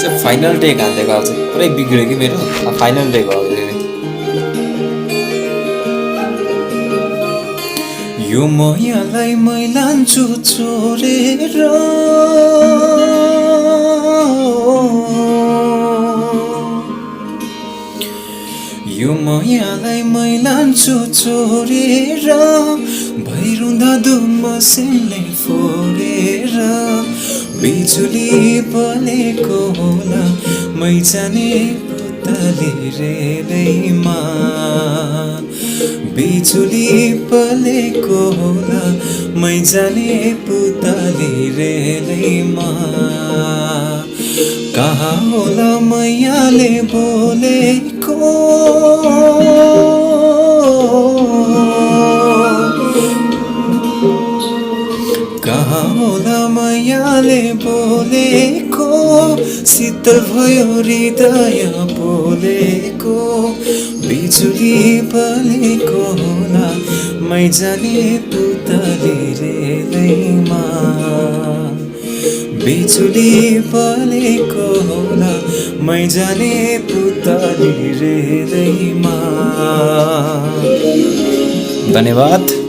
चाहिँ final take हालिदिएको अब चाहिँ पुरै बिग्रियो कि मेरो फाइनल टेक हो अब यो मायालाई मै लान्छु चोरेर यो मायालाई मै लान्छु चोरेर भैरुँदा दुमसिनले फोरेर बिजुली पलेको होला मै जाने पुतली रेलैमा बिजुली पलेको होला मै जाने पुतली रेलैमा कहाँ होला मैयाले बोलेको कहाँ होला मैयाले बोलेको शीतल भयो हृदय बोलेको बिजुली पलेको होला मै जाने पुतली रेलैमा बिजुली पलेको होला मै जाने पुतली रेलैमा। धन्यवाद।